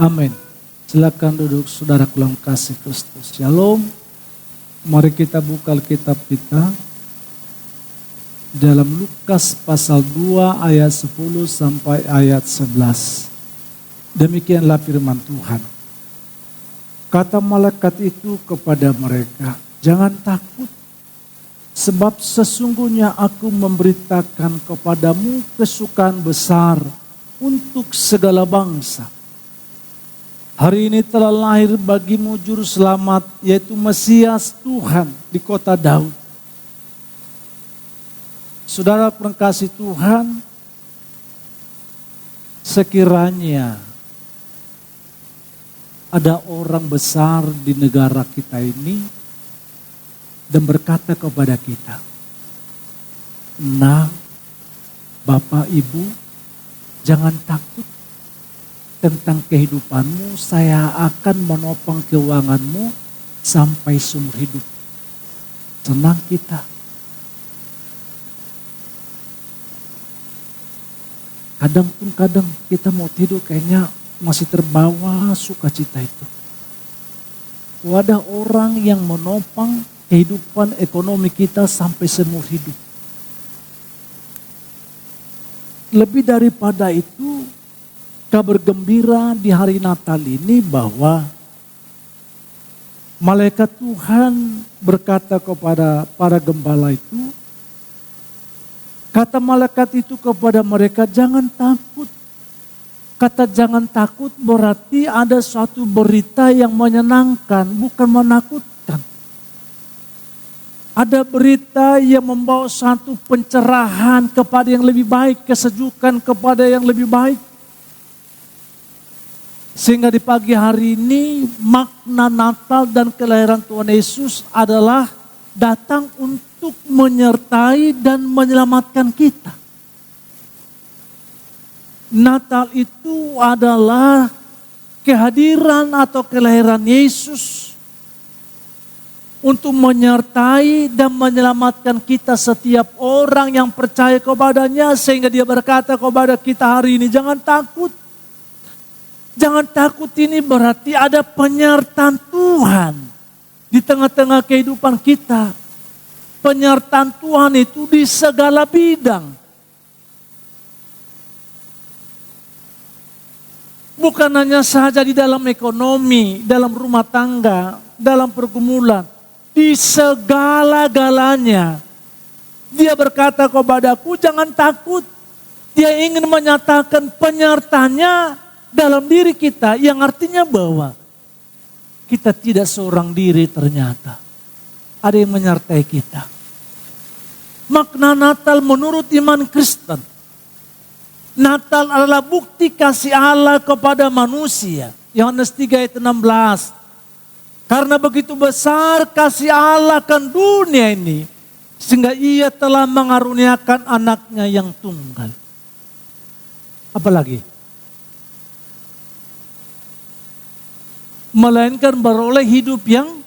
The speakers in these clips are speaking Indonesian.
Amin. Silakan duduk saudara dalam kasih Kristus. Shalom. Mari kita buka Alkitab kita dalam Lukas pasal 2 ayat 10 sampai ayat 11. Demikianlah firman Tuhan. Kata malaikat itu kepada mereka, jangan takut, sebab sesungguhnya aku memberitakan kepadamu kesukaan besar untuk segala bangsa. Hari ini telah lahir bagimu juru selamat, yaitu Mesias Tuhan di kota Daud. Saudara pengkasih Tuhan, sekiranya ada orang besar di negara kita ini dan berkata kepada kita, nah Bapak Ibu jangan takut tentang kehidupanmu, saya akan menopang keuanganmu sampai seumur hidup. Senang kita. Kadang kita mau tidur kayaknya masih terbawa sukacita itu. Ada orang yang menopang kehidupan ekonomi kita sampai seumur hidup. Lebih daripada itu, kabar gembira di hari Natal ini bahwa malaikat Tuhan berkata kepada para gembala itu, kata malaikat itu kepada mereka, jangan takut. Kata jangan takut berarti ada suatu berita yang menyenangkan, bukan menakutkan. Ada berita yang membawa satu pencerahan kepada yang lebih baik, kesejukan kepada yang lebih baik. Sehingga di pagi hari ini makna Natal dan kelahiran Tuhan Yesus adalah datang untuk menyertai dan menyelamatkan kita. Natal itu adalah kehadiran atau kelahiran Yesus untuk menyertai dan menyelamatkan kita, setiap orang yang percaya kepadanya, sehingga dia berkata kepada kita hari ini, jangan takut. Jangan takut, ini berarti ada penyertaan Tuhan di tengah-tengah kehidupan kita. Penyertaan Tuhan itu di segala bidang. Bukan hanya saja di dalam ekonomi, dalam rumah tangga, dalam pergumulan. Di segala-galanya. Dia berkata kepadaku, jangan takut. Dia ingin menyatakan penyertanya dalam diri kita, yang artinya bahwa kita tidak seorang diri ternyata. Ada yang menyertai kita. Makna Natal menurut iman Kristen. Natal adalah bukti kasih Allah kepada manusia. Yohanes 3 ayat 16. Karena begitu besar kasih Allah akan dunia ini, sehingga ia telah mengaruniakan anaknya yang tunggal. Apalagi? Melainkan beroleh hidup yang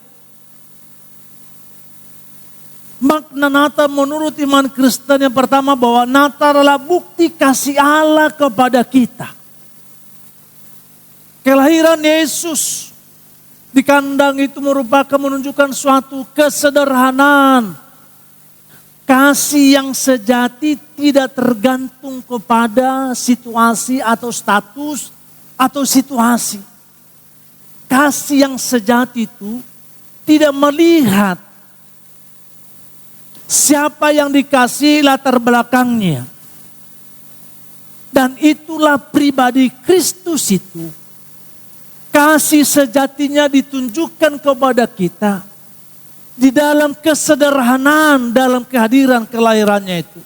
makna Natal menurut iman Kristen yang pertama, bahwa Natal adalah bukti kasih Allah kepada kita. Kelahiran Yesus di kandang itu merupakan menunjukkan suatu kesederhanaan. Kasih yang sejati tidak tergantung kepada situasi atau status atau situasi. Kasih yang sejati itu tidak melihat siapa yang dikasihi latar belakangnya. Dan itulah pribadi Kristus itu. Kasih sejatinya ditunjukkan kepada kita di dalam kesederhanaan, dalam kehadiran kelahirannya itu.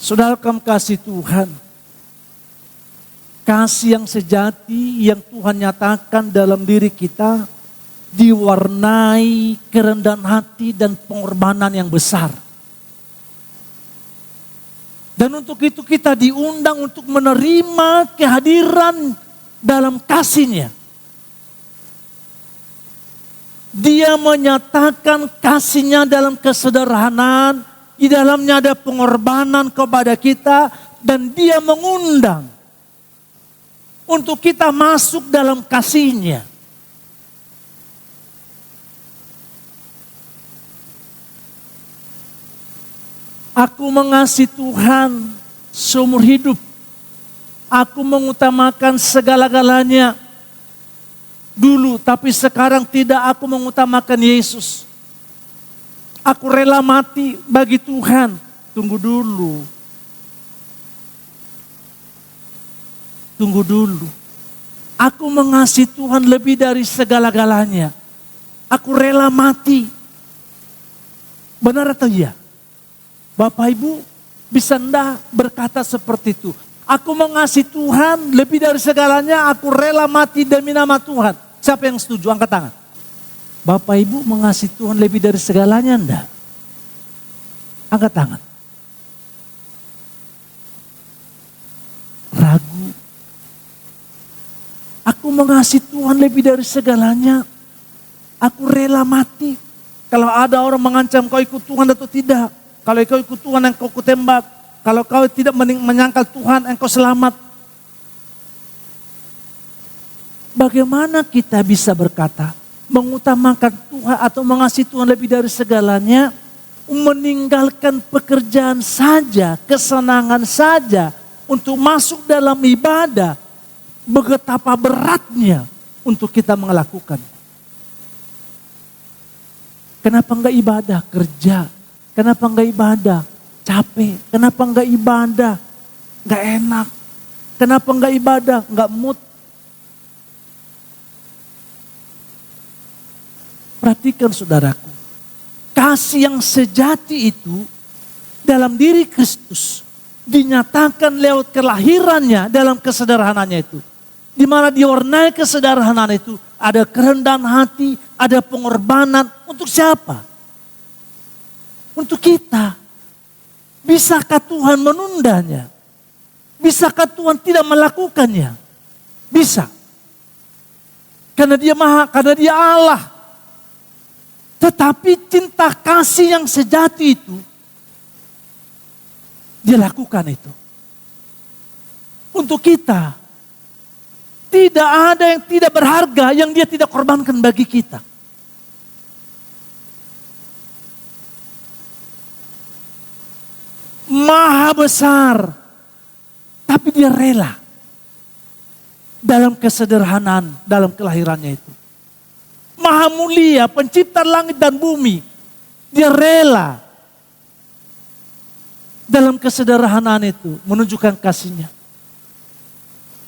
Saudara kasih Tuhan, kasih yang sejati yang Tuhan nyatakan dalam diri kita diwarnai kerendahan hati dan pengorbanan yang besar. Dan untuk itu kita diundang untuk menerima kehadiran dalam kasih-Nya. Dia menyatakan kasih-Nya dalam kesederhanaan, di dalamnya ada pengorbanan kepada kita, dan Dia mengundang untuk kita masuk dalam kasih-Nya. Aku mengasihi Tuhan seumur hidup. Aku mengutamakan segala-galanya dulu, tapi sekarang tidak. Aku mengutamakan Yesus. Aku rela mati bagi Tuhan. Tunggu dulu. Tunggu dulu. Aku mengasihi Tuhan lebih dari segala-galanya. Aku rela mati. Benar atau iya? Bapak Ibu bisa enggak berkata seperti itu? Aku mengasihi Tuhan lebih dari segalanya, aku rela mati demi nama Tuhan. Siapa yang setuju? Angkat tangan. Bapak Ibu mengasihi Tuhan lebih dari segalanya enggak? Angkat tangan. Ragu. Aku mengasihi Tuhan lebih dari segalanya. Aku rela mati. Kalau ada orang mengancam kau ikut Tuhan atau tidak. Kalau kau ikut Tuhan, engkau kutembak. Kalau kau tidak menyangkal Tuhan, engkau selamat. Bagaimana kita bisa berkata, mengutamakan Tuhan atau mengasihi Tuhan lebih dari segalanya, meninggalkan pekerjaan saja, kesenangan saja, untuk masuk dalam ibadah, betapa beratnya untuk kita melakukan. Kenapa enggak ibadah? Kerja. Kenapa enggak ibadah? Capek. Kenapa enggak ibadah? Enggak enak. Kenapa enggak ibadah? Enggak mood. Perhatikan saudaraku. Kasih yang sejati itu dalam diri Kristus dinyatakan lewat kelahirannya dalam kesederhanaannya itu. Di mana diwarnai kesederhanaan itu ada kerendahan hati, ada pengorbanan. Untuk siapa? Untuk kita. Bisakah Tuhan menundanya? Bisakah Tuhan tidak melakukannya? Bisa. Karena Dia Maha, karena Dia Allah. Tetapi cinta kasih yang sejati itu, Dia lakukan itu. Untuk kita. Tidak ada yang tidak berharga yang Dia tidak korbankan bagi kita. Maha besar, tapi Dia rela dalam kesederhanaan, dalam kelahirannya itu. Maha mulia, pencipta langit dan bumi, Dia rela dalam kesederhanaan itu menunjukkan kasih-Nya.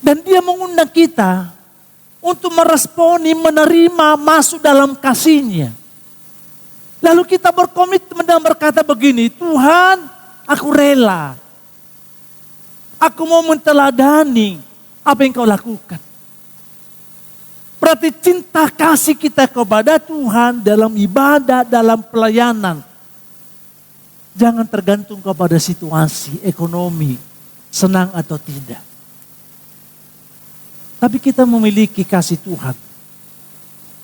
Dan Dia mengundang kita untuk meresponi, menerima, masuk dalam kasih-Nya. Lalu kita berkomitmen dan berkata begini, Tuhan, aku rela. Aku mau menteladani apa yang Kau lakukan. Berarti cinta kasih kita kepada Tuhan dalam ibadah, dalam pelayanan. Jangan tergantung kepada situasi, ekonomi, senang atau tidak. Tapi kita memiliki kasih Tuhan.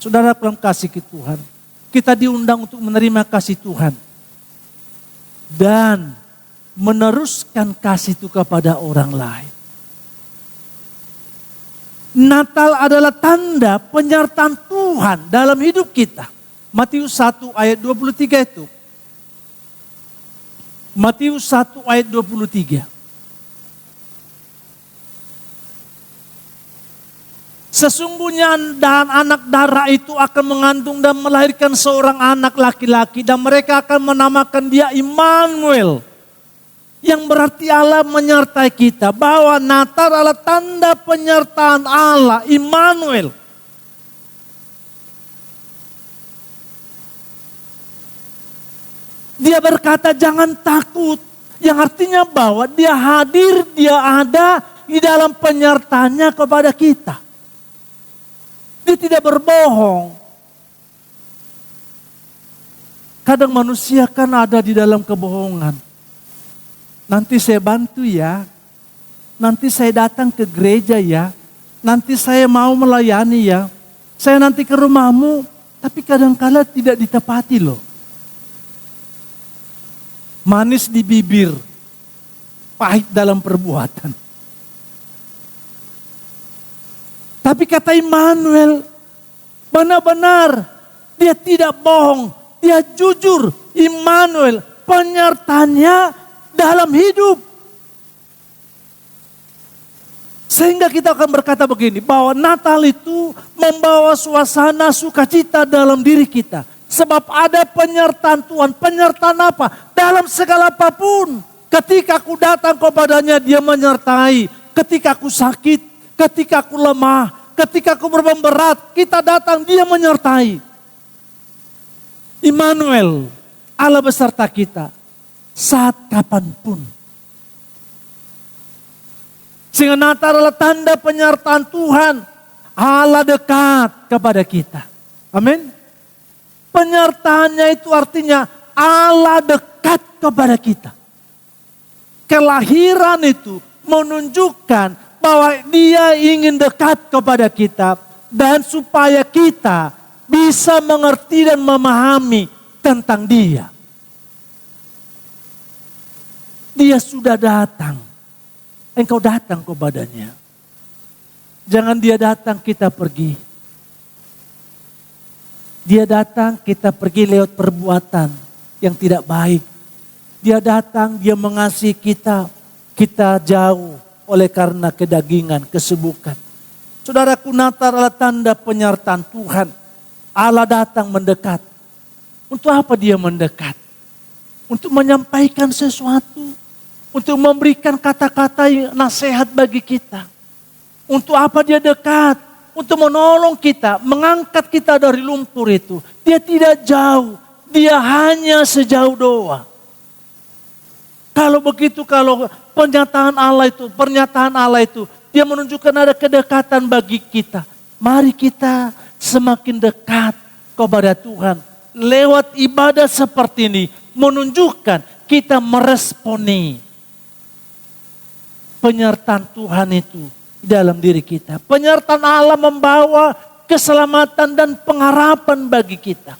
Saudara, dalam kasih Tuhan, kita diundang untuk menerima kasih Tuhan. Dan meneruskan kasih itu kepada orang lain. Natal adalah tanda penyertaan Tuhan dalam hidup kita. Matius 1 ayat 23 itu. Matius 1 ayat 23. Sesungguhnya dan anak darah itu akan mengandung dan melahirkan seorang anak laki-laki. Dan mereka akan menamakan dia Immanuel. Yang berarti Allah menyertai kita. Bahwa Natal adalah tanda penyertaan Allah, Immanuel. Dia berkata jangan takut. Yang artinya bahwa Dia hadir, Dia ada di dalam penyertaannya kepada kita. Dia tidak berbohong. Kadang manusia kan ada di dalam kebohongan. Nanti saya bantu ya. Nanti saya datang ke gereja ya. Nanti saya mau melayani ya. Saya nanti ke rumahmu. Tapi kadang-kala tidak ditepati loh. Manis di bibir, pahit dalam perbuatan. Tapi kata Immanuel, benar-benar dia tidak bohong, dia jujur. Immanuel, penyertanya dalam hidup. Sehingga kita akan berkata begini, bahwa Natal itu membawa suasana sukacita dalam diri kita. Sebab ada penyertaan Tuhan. Penyertaan apa? Dalam segala apapun. Ketika aku datang kepadanya, dia menyertai. Ketika aku sakit, ketika aku lemah, ketika aku beban berat, kita datang, dia menyertai. Immanuel, Allah beserta kita saat kapanpun. Sehingga Natal adalah tanda penyertaan Tuhan. Allah dekat kepada kita. Amin. Penyertaannya itu artinya Allah dekat kepada kita. Kelahiran itu menunjukkan bahwa dia ingin dekat kepada kita. Dan supaya kita bisa mengerti dan memahami tentang dia. Dia sudah datang. Engkau datang kepadanya. Jangan dia datang kita pergi. Dia datang kita pergi lewat perbuatan yang tidak baik. Dia datang dia mengasihi kita. Kita jauh oleh karena kedagingan, kesebukan. Saudaraku, Natal adalah tanda penyertaan Tuhan. Allah datang mendekat. Untuk apa dia mendekat? Untuk menyampaikan sesuatu. Untuk memberikan kata-kata nasihat bagi kita. Untuk apa dia dekat? Untuk menolong kita, mengangkat kita dari lumpur itu. Dia tidak jauh, dia hanya sejauh doa. Kalau begitu, kalau pernyataan Allah itu, dia menunjukkan ada kedekatan bagi kita. Mari kita semakin dekat kepada Tuhan. Lewat ibadah seperti ini, menunjukkan kita meresponi penyertaan Tuhan itu dalam diri kita. Penyertaan Allah membawa keselamatan dan pengharapan bagi kita.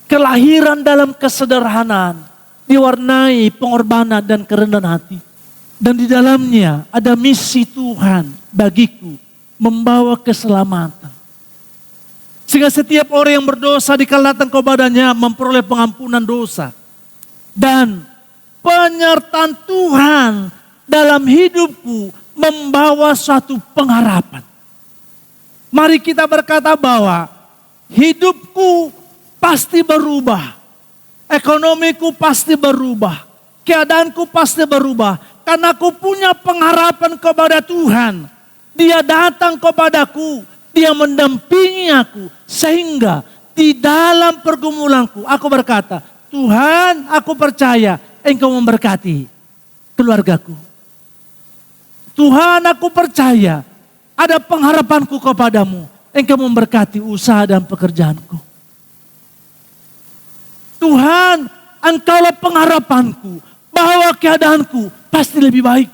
Kelahiran dalam kesederhanaan, diwarnai pengorbanan dan kerendahan hati. Dan di dalamnya ada misi Tuhan bagiku, membawa keselamatan. Sehingga setiap orang yang berdosa dikala datang kepadanya memperoleh pengampunan dosa. Dan penyertaan Tuhan dalam hidupku membawa suatu pengharapan. Mari kita berkata bahwa hidupku pasti berubah. Ekonomiku pasti berubah. Keadaanku pasti berubah. Karena aku punya pengharapan kepada Tuhan. Dia datang kepadaku. Dia mendampingi aku. Sehingga di dalam pergumulanku aku berkata, Tuhan, aku percaya Engkau memberkati keluargaku. Tuhan, aku percaya ada pengharapanku kepadamu. Engkau memberkati usaha dan pekerjaanku. Tuhan, Engkaulah pengharapanku bahwa keadaanku pasti lebih baik.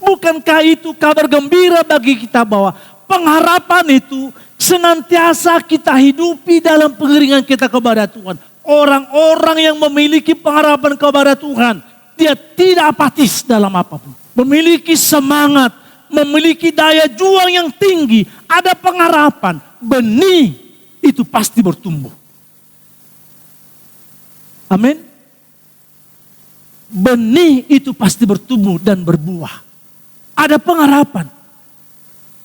Bukankah itu kabar gembira bagi kita bahwa pengharapan itu senantiasa kita hidupi dalam pengiringan kita kepada Tuhan. Orang-orang yang memiliki pengharapan kepada Tuhan, dia tidak apatis dalam apapun. Memiliki semangat, memiliki daya juang yang tinggi, ada pengharapan. Benih itu pasti bertumbuh. Amin. Benih itu pasti bertumbuh dan berbuah. Ada pengharapan.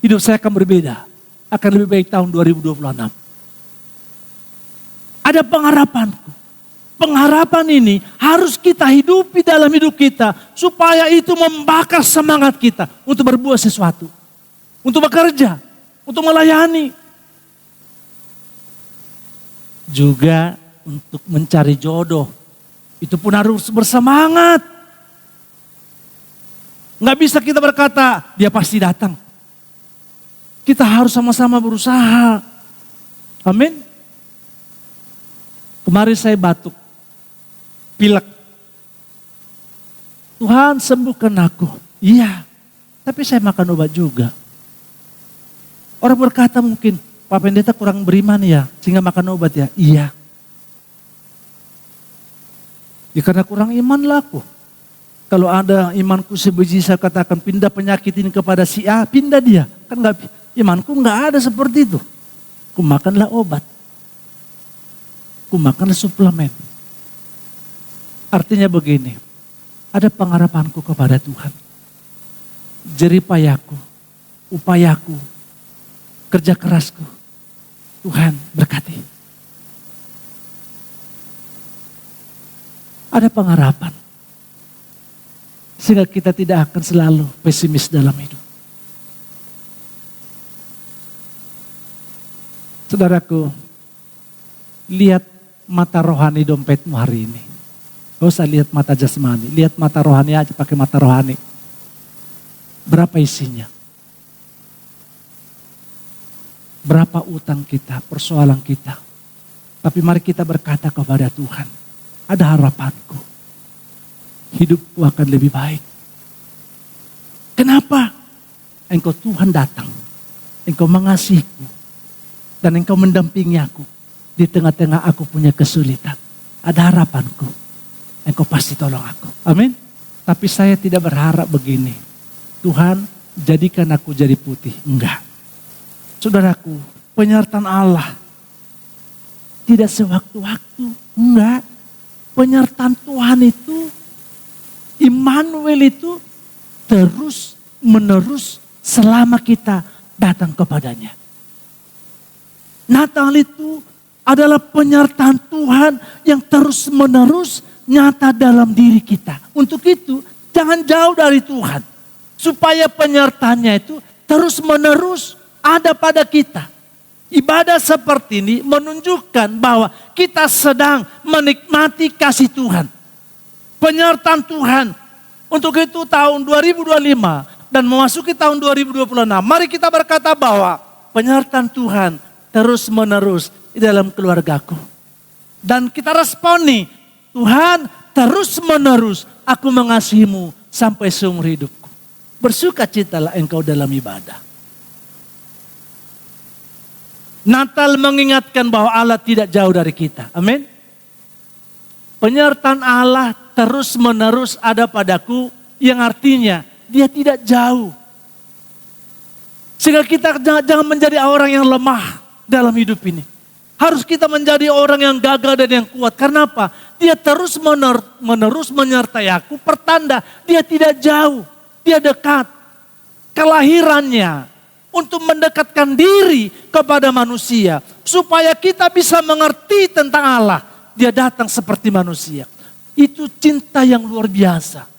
Hidup saya akan berbeda. Akan lebih baik tahun 2026. Ada pengharapanku. Pengharapan ini harus kita hidupi dalam hidup kita. Supaya itu membakar semangat kita untuk berbuat sesuatu. Untuk bekerja. Untuk melayani. Juga untuk mencari jodoh. Itu pun harus bersemangat. Nggak bisa kita berkata, dia pasti datang. Kita harus sama-sama berusaha. Amin. Kemarin saya batuk. Pilek. Tuhan sembuhkan aku. Iya. Tapi saya makan obat juga. Orang berkata mungkin, Pak Pendeta kurang beriman ya, sehingga makan obat ya. Iya. Ya karena kurang iman lah aku. Kalau ada imanku sebiji saya katakan pindah penyakit ini kepada si A, pindah dia. Kan enggak, imanku enggak ada seperti itu. Kumakanlah obat. Kumakanlah suplemen. Artinya begini, ada pengharapanku kepada Tuhan. Jeripayaku, upayaku, kerja kerasku, Tuhan berkati. Ada pengharapan. Sehingga kita tidak akan selalu pesimis dalam hidup. Saudaraku, lihat mata rohani dompetmu hari ini. Gak usah lihat mata jasmani, lihat mata rohani aja, pakai mata rohani. Berapa isinya? Berapa utang kita, persoalan kita. Tapi mari kita berkata kepada Tuhan, ada harapanku. Hidupku akan lebih baik. Kenapa? Engkau Tuhan datang. Engkau mengasihiku. Dan engkau mendampingi aku. Di tengah-tengah aku punya kesulitan. Ada harapanku. Engkau pasti tolong aku. Amin. Tapi saya tidak berharap begini. Tuhan jadikan aku jadi putih. Enggak. Saudaraku, penyertaan Allah. Tidak sewaktu-waktu. Enggak. Penyertaan Tuhan itu, Immanuel itu terus menerus selama kita datang kepadanya. Natal itu adalah penyertaan Tuhan yang terus menerus nyata dalam diri kita. Untuk itu jangan jauh dari Tuhan. Supaya penyertaannya itu terus menerus ada pada kita. Ibadah seperti ini menunjukkan bahwa kita sedang menikmati kasih Tuhan. Penyertaan Tuhan. Untuk itu tahun 2025 dan memasuki tahun 2026. Mari kita berkata bahwa penyertaan Tuhan terus menerus di dalam keluargaku. Dan kita responi, Tuhan terus menerus aku mengasihimu sampai seumur hidupku. Bersukacitalah engkau dalam ibadah. Natal mengingatkan bahwa Allah tidak jauh dari kita. Amin. Penyertaan Allah terus menerus ada padaku, yang artinya dia tidak jauh. Sehingga kita jangan menjadi orang yang lemah dalam hidup ini. Harus kita menjadi orang yang gagah dan yang kuat. Karena apa? Dia terus menerus menyertai aku, pertanda dia tidak jauh, dia dekat. Kelahirannya untuk mendekatkan diri kepada manusia. Supaya kita bisa mengerti tentang Allah. Dia datang seperti manusia. Itu cinta yang luar biasa.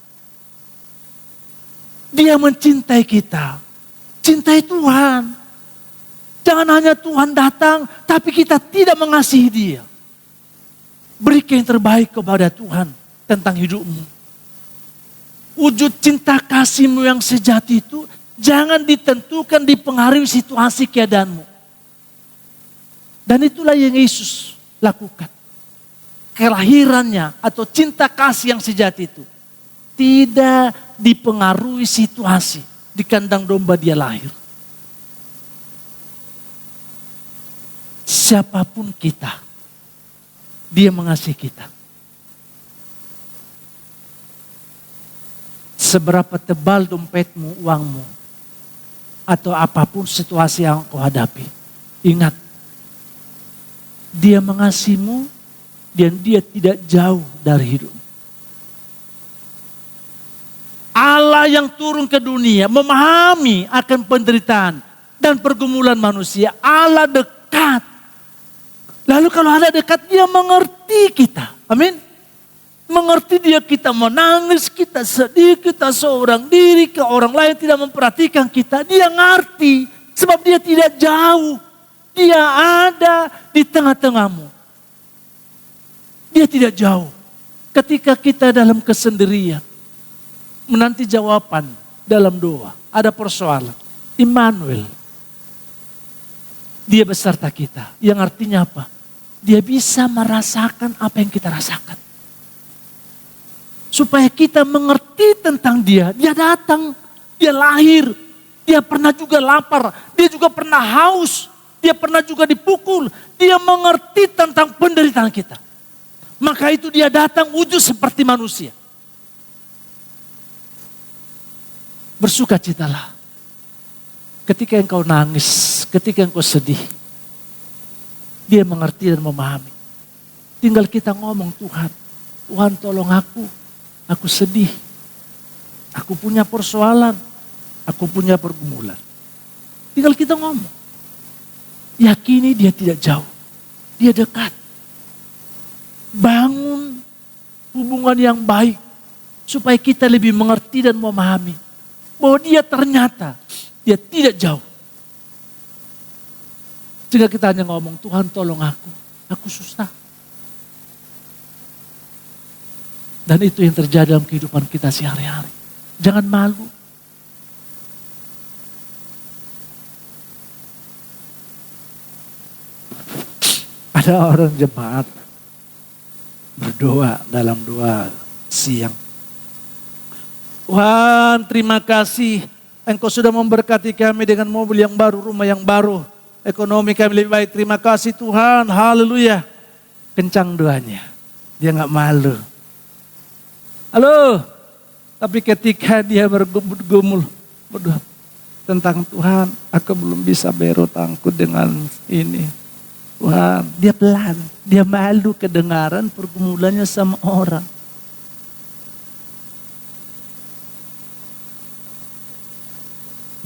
Dia mencintai kita. Cintai Tuhan. Jangan hanya Tuhan datang, tapi kita tidak mengasihi dia. Berikan yang terbaik kepada Tuhan tentang hidupmu. Wujud cinta kasihmu yang sejati itu jangan ditentukan dipengaruhi situasi keadaanmu. Dan itulah yang Yesus lakukan. Kelahirannya atau cinta kasih yang sejati itu tidak dipengaruhi situasi. Di kandang domba dia lahir. Siapapun kita, dia mengasihi kita. Seberapa tebal dompetmu, uangmu, atau apapun situasi yang kau hadapi, ingat, dia mengasihimu dan dia tidak jauh dari hidup. Allah yang turun ke dunia memahami akan penderitaan dan pergumulan manusia. Allah dekat. Lalu kalau Allah dekat, dia mengerti kita. Amin. Mengerti dia, kita menangis, kita sedih, kita seorang diri, ke orang lain tidak memperhatikan kita. Dia ngerti sebab dia tidak jauh. Dia ada di tengah-tengahmu. Dia tidak jauh. Ketika kita dalam kesendirian, menanti jawaban dalam doa, ada persoalan. Immanuel. Dia beserta kita. Yang artinya apa? Dia bisa merasakan apa yang kita rasakan. Supaya kita mengerti tentang dia. Dia datang, dia lahir. Dia pernah juga lapar, dia juga pernah haus, dia pernah juga dipukul. Dia mengerti tentang penderitaan kita. Maka itu dia datang wujud seperti manusia. Bersukacitalah. Ketika engkau nangis, ketika engkau sedih. Dia mengerti dan memahami. Tinggal kita ngomong, Tuhan, Tuhan tolong aku sedih. Aku punya persoalan, aku punya pergumulan. Tinggal kita ngomong. Yakini dia tidak jauh, dia dekat. Bangun hubungan yang baik supaya kita lebih mengerti dan memahami bahwa dia ternyata dia tidak jauh. Jika kita hanya ngomong, Tuhan tolong aku susah. Dan itu yang terjadi dalam kehidupan kita sehari-hari. Jangan malu. Ada orang jemaat berdoa dalam doa siang. Tuhan, terima kasih Engkau sudah memberkati kami dengan mobil yang baru, rumah yang baru. Ekonomi kami lebih baik. Terima kasih Tuhan. Haleluya. Kencang doanya. Dia gak malu. Halo. Tapi ketika dia bergumul berdoa tentang Tuhan, aku belum bisa bayar utangku dengan ini. Tuhan, dia pelan. Dia malu kedengaran pergumulannya sama orang.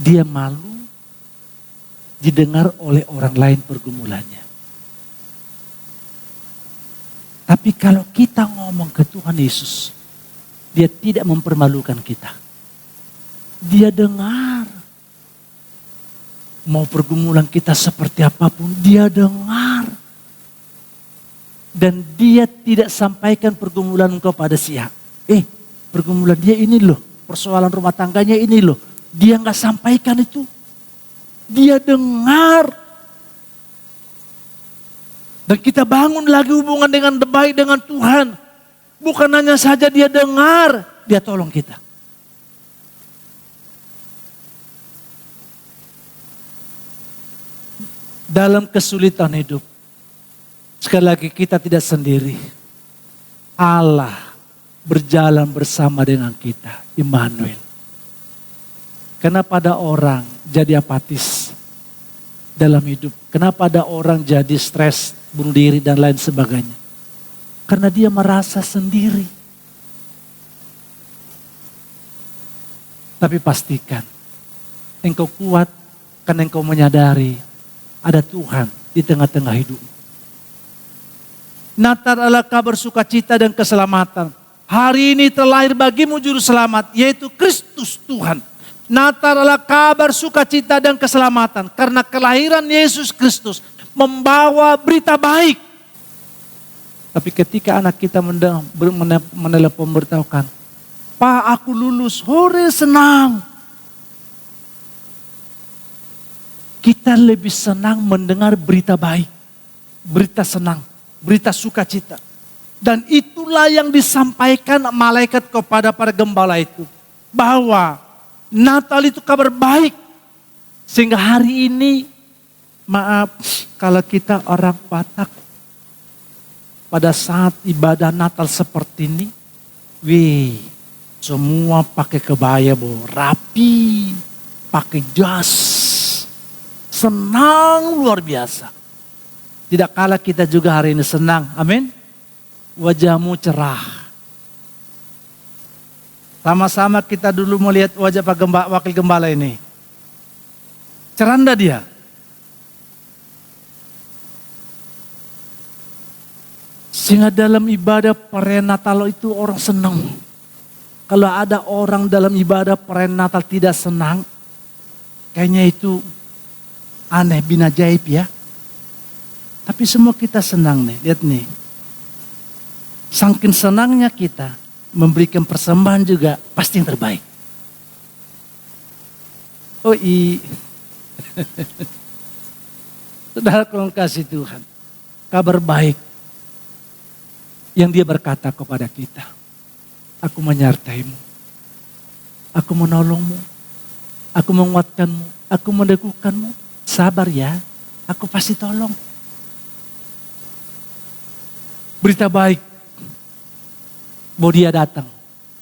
Dia malu didengar oleh orang lain pergumulannya. Tapi kalau kita ngomong ke Tuhan Yesus, dia tidak mempermalukan kita. Dia dengar. Mau pergumulan kita seperti apapun, dia dengar. Dan dia tidak sampaikan pergumulan kepada siapa. Pergumulan dia ini loh, persoalan rumah tangganya ini loh. Dia gak sampaikan itu. Dia dengar. Dan kita bangun lagi hubungan dengan baik dengan Tuhan. Bukan hanya saja dia dengar, dia tolong kita. Dalam kesulitan hidup, sekali lagi kita tidak sendiri. Allah berjalan bersama dengan kita, Immanuel. Kenapa ada orang jadi apatis dalam hidup? Kenapa ada orang jadi stres, bunuh diri dan lain sebagainya? Karena dia merasa sendiri. Tapi pastikan engkau kuat karena engkau menyadari ada Tuhan di tengah-tengah hidup. Natal adalah kabar sukacita dan keselamatan. Hari ini terlahir bagimu juru selamat, yaitu Kristus Tuhan. Natal adalah kabar sukacita dan keselamatan. Karena kelahiran Yesus Kristus membawa berita baik. Tapi ketika anak kita menelepon beritahukan, Pak aku lulus, hore senang. Kita lebih senang mendengar berita baik. Berita senang, berita sukacita. Dan itulah yang disampaikan malaikat kepada para gembala itu. Bahwa Natal itu kabar baik. Sehingga hari ini, maaf kalau kita orang Batak, pada saat ibadah Natal seperti ini, semua pakai kebaya rapi, pakai jas, senang luar biasa. Tidak kalah kita juga hari ini senang, amin. Wajahmu cerah. Sama-sama kita dulu melihat wajah wakil gembala ini. Ceranda dia. Sehingga dalam ibadah perayaan Natal itu orang senang. Kalau ada orang dalam ibadah perayaan Natal tidak senang, kayaknya itu aneh, bin ajaib ya. Tapi semua kita senang nih, lihat nih. Saking senangnya kita memberikan persembahan juga pasti yang terbaik. Saudara kalau kasih Tuhan, kabar baik yang dia berkata kepada kita. Aku menyertaimu, aku menolongmu, Aku menguatkanmu, aku mendegukanmu. Sabar ya, aku pasti tolong. Berita baik, bahwa Dia datang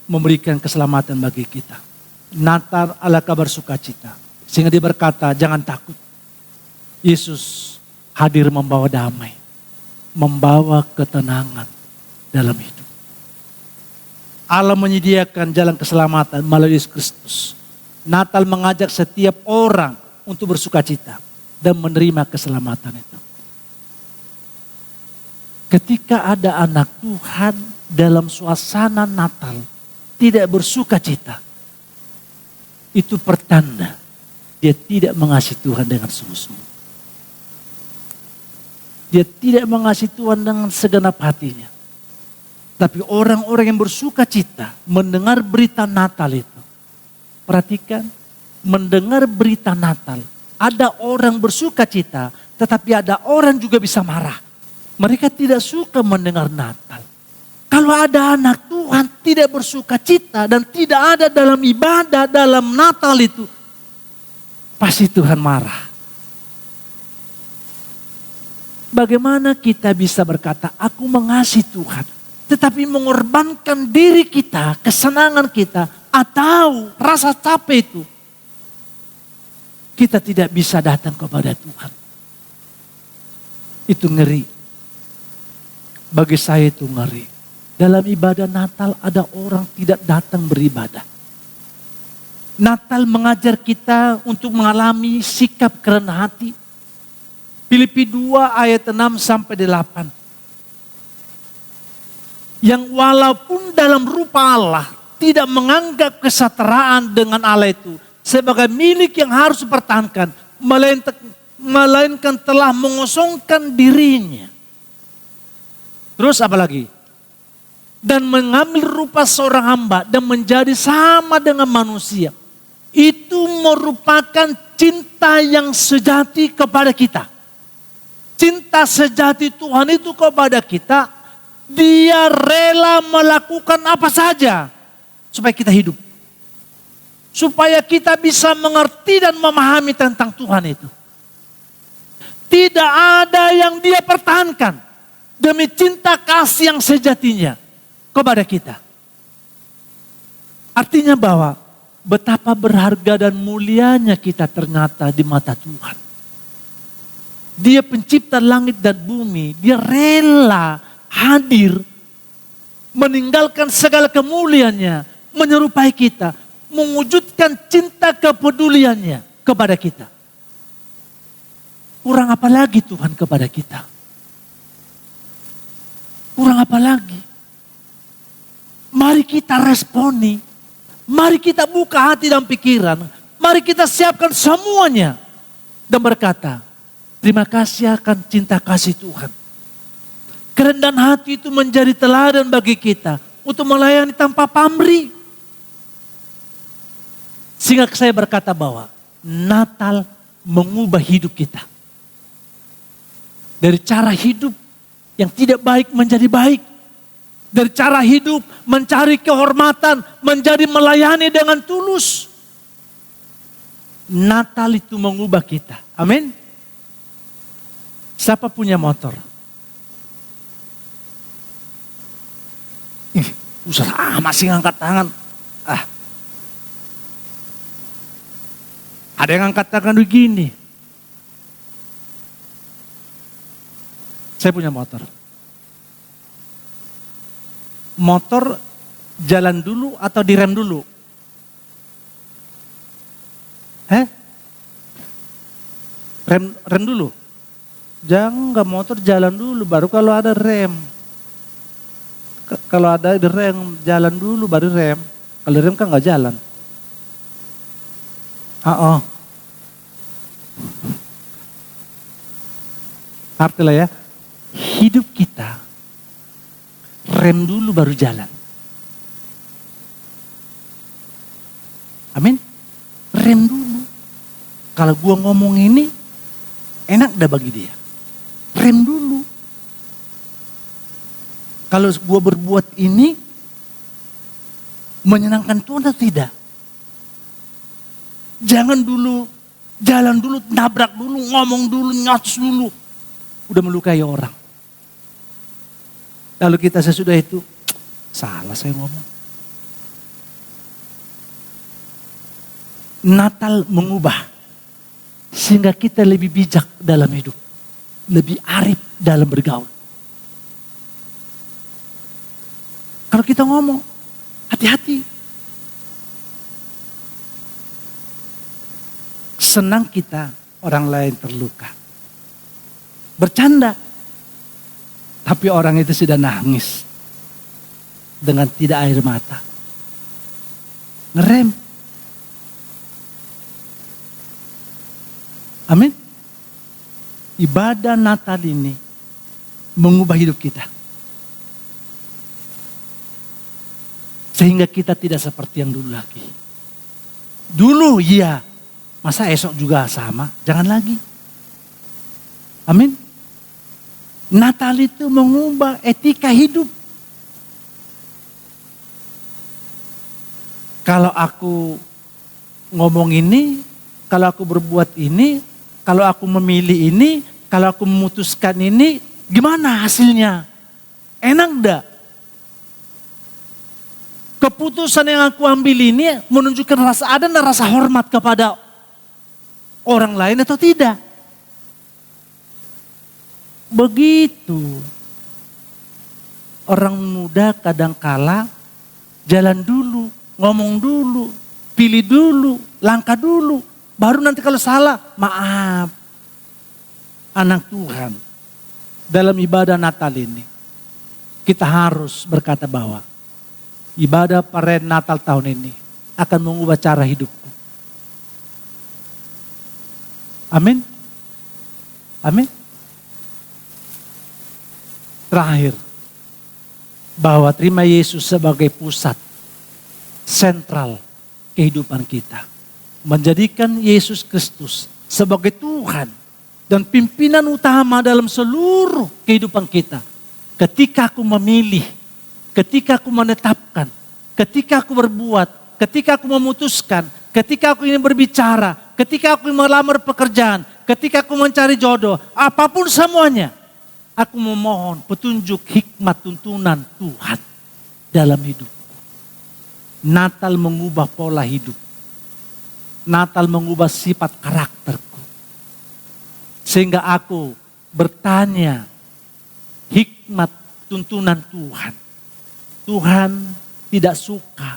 memberikan keselamatan bagi kita. Natal ala kabar sukacita. Sehingga Dia berkata, jangan takut. Yesus hadir membawa damai, membawa ketenangan dalam hidup. Allah menyediakan jalan keselamatan melalui Yesus Kristus. Natal mengajak setiap orang untuk bersukacita dan menerima keselamatan itu. Ketika ada anak Tuhan dalam suasana Natal tidak bersukacita, itu pertanda dia tidak mengasihi Tuhan dengan sungguh-sungguh. Dia tidak mengasihi Tuhan dengan segenap hatinya. Tapi orang-orang yang bersukacita mendengar berita Natal itu. Perhatikan, mendengar berita Natal. Ada orang bersukacita, tetapi ada orang juga bisa marah. Mereka tidak suka mendengar Natal. Kalau ada anak Tuhan tidak bersukacita dan tidak ada dalam ibadah dalam Natal itu, pasti Tuhan marah. Bagaimana kita bisa berkata, aku mengasihi Tuhan, tetapi mengorbankan diri kita, kesenangan kita, atau rasa capek itu, kita tidak bisa datang kepada Tuhan. Itu ngeri. Bagi saya itu ngeri. Dalam ibadah Natal ada orang tidak datang beribadah. Natal mengajar kita untuk mengalami sikap kerendahan hati. Filipi 2 ayat 6 sampai 8. Yang walaupun dalam rupa Allah tidak menganggap kesetaraan dengan Allah itu sebagai milik yang harus dipertahankan, melainkan telah mengosongkan dirinya. Terus apa lagi? Dan mengambil rupa seorang hamba dan menjadi sama dengan manusia. Itu merupakan cinta yang sejati kepada kita. Cinta sejati Tuhan itu kepada kita. Dia rela melakukan apa saja supaya kita hidup. Supaya kita bisa mengerti dan memahami tentang Tuhan itu. Tidak ada yang Dia pertahankan demi cinta kasih yang sejatinya kepada kita. Artinya bahwa betapa berharga dan mulianya kita ternyata di mata Tuhan. Dia pencipta langit dan bumi. Dia rela hadir, meninggalkan segala kemuliaannya, menyerupai kita, mewujudkan cinta kepeduliannya kepada kita. Kurang apa lagi Tuhan kepada kita? Kurang apa lagi? Mari kita responi. Mari kita buka hati dan pikiran. Mari kita siapkan semuanya. Dan berkata, terima kasih akan cinta kasih Tuhan. Kerendahan hati itu menjadi teladan bagi kita. Untuk melayani tanpa pamrih. Sehingga saya berkata bahwa Natal mengubah hidup kita. Dari cara hidup yang tidak baik menjadi baik. Dari cara hidup mencari kehormatan menjadi melayani dengan tulus. Natal itu mengubah kita. Amin. Siapa punya motor? Ustaz, masih ngangkat tangan. Ada yang ngangkat tangan begini. Saya punya motor. Motor jalan dulu atau direm dulu? Rem dulu? Jangan, motor jalan dulu baru kalau ada rem. Kalau ada rem jalan dulu baru rem. Kalau rem kan nggak jalan. Artinya ya, hidup kita rem dulu baru jalan. Amin. Rem dulu. Kalau gua ngomong ini enak dah bagi dia. Rem dulu. Kalau gua berbuat ini menyenangkan Tuhan atau tidak? Jangan dulu, jalan dulu, nabrak dulu, ngomong dulu, nyos dulu. Udah melukai orang. Lalu kita sesudah itu, salah saya ngomong. Natal mengubah. Sehingga kita lebih bijak dalam hidup. Lebih arif dalam bergaul. Kalau kita ngomong, hati-hati. Senang kita orang lain terluka. Bercanda. Tapi orang itu sudah nangis. Dengan tidak air mata. Ngerem. Amin. Ibadah Natal ini mengubah hidup kita. Sehingga kita tidak seperti yang dulu lagi. Dulu iya. Masa esok juga sama? Jangan lagi. Amin. Natal itu mengubah etika hidup. Kalau aku ngomong ini, kalau aku berbuat ini, kalau aku memilih ini, kalau aku memutuskan ini, gimana hasilnya? Enak enggak? Keputusan yang aku ambil ini menunjukkan ada enggak rasa hormat kepada orang lain atau tidak? Begitu. Orang muda kadangkala jalan dulu, ngomong dulu, pilih dulu, langkah dulu. Baru nanti kalau salah, maaf. Anak Tuhan, dalam ibadah Natal ini, kita harus berkata bahwa ibadah perayaan Natal tahun ini akan mengubah cara hidupku. Amin. Amin. Terakhir, bahwa terima Yesus sebagai pusat sentral kehidupan kita. Menjadikan Yesus Kristus sebagai Tuhan dan pimpinan utama dalam seluruh kehidupan kita. Ketika aku memilih, ketika aku menetapkan, ketika aku berbuat, ketika aku memutuskan, ketika aku ingin berbicara, ketika aku melamar pekerjaan, ketika aku mencari jodoh, apapun semuanya, aku memohon petunjuk hikmat tuntunan Tuhan dalam hidupku. Natal mengubah pola hidup. Natal mengubah sifat karakterku. Sehingga aku bertanya hikmat tuntunan Tuhan. Tuhan tidak suka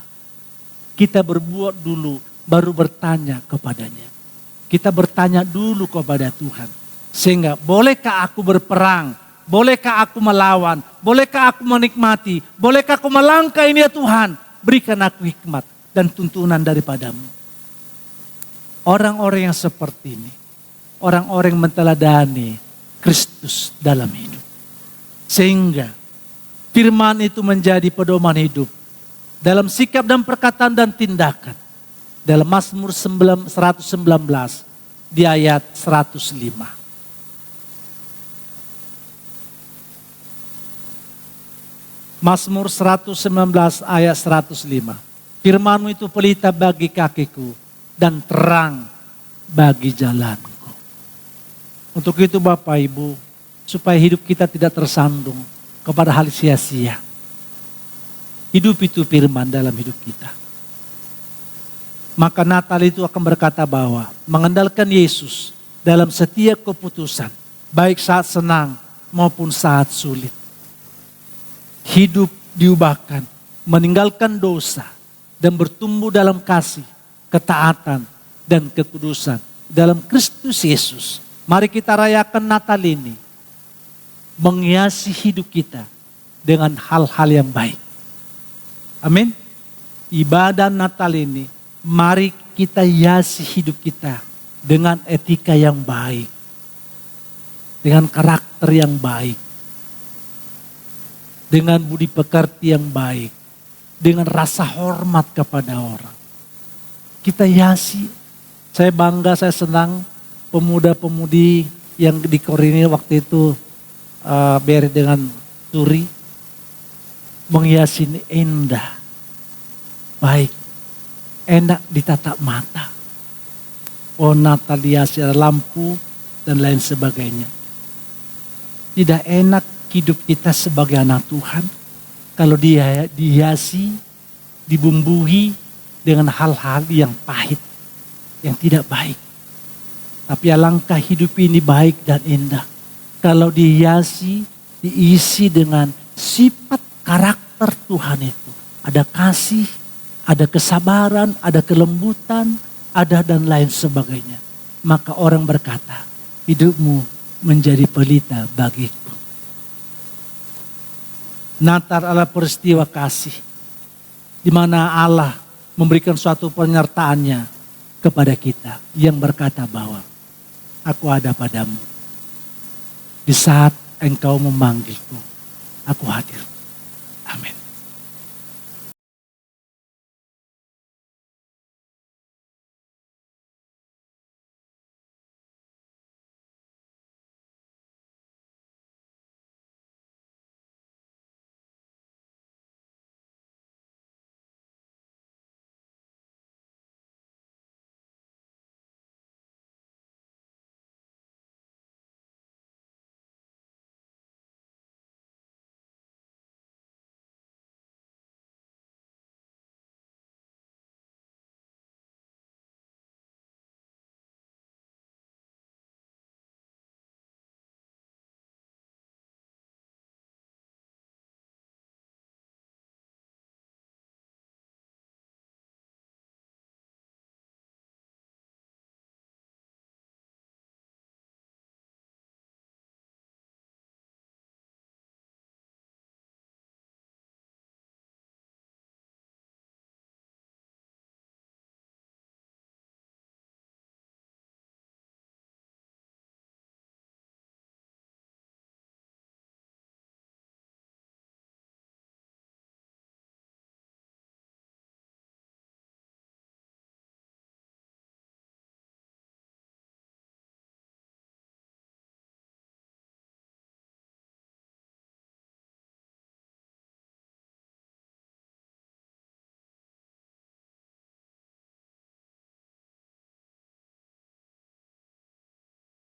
kita berbuat dulu baru bertanya kepadanya. Kita bertanya dulu kepada Tuhan. Sehingga bolehkah aku berperang? Bolehkah aku melawan? Bolehkah aku menikmati? Bolehkah aku melangkah ini ya Tuhan? Berikan aku hikmat dan tuntunan daripadamu. Orang-orang yang seperti ini. Orang-orang yang menteladani Kristus dalam hidup. Sehingga firman itu menjadi pedoman hidup. Dalam sikap dan perkataan dan tindakan. Dalam Mazmur 119 di ayat 105. Mazmur 119 ayat 105. Firman-Mu itu pelita bagi kakiku dan terang bagi jalanku. Untuk itu Bapak Ibu, supaya hidup kita tidak tersandung kepada hal sia-sia. Hidup itu firman dalam hidup kita. Maka Natal itu akan berkata bahwa mengandalkan Yesus dalam setiap keputusan, baik saat senang maupun saat sulit. Hidup diubahkan, meninggalkan dosa dan bertumbuh dalam kasih, ketaatan dan kekudusan dalam Kristus Yesus. Mari kita rayakan Natal ini, menghiasi hidup kita dengan hal-hal yang baik. Amin. Ibadah Natal ini, mari kita hiasi hidup kita dengan etika yang baik, dengan karakter yang baik, dengan budi pekerti yang baik, dengan rasa hormat kepada orang. Kita hiasi. Saya bangga, saya senang pemuda-pemudi yang di Korinil waktu itu beri dengan turi. Menghiasi ini indah, baik, enak ditatap mata. pohon Natal dihiasi ada lampu dan lain sebagainya. Tidak enak hidup kita sebagai anak Tuhan kalau dia dihiasi, dibumbui dengan hal-hal yang pahit, yang tidak baik. Tapi alangkah hidup ini baik dan indah kalau dihiasi, diisi dengan sifat karakter Tuhan itu. Ada kasih, ada kesabaran, ada kelembutan, ada dan lain sebagainya. Maka orang berkata, hidupmu menjadi pelita bagiku. Natal adalah peristiwa kasih, di mana Allah memberikan suatu penyertaannya kepada kita yang berkata bahwa aku ada padamu. Di saat engkau memanggilku, aku hadir.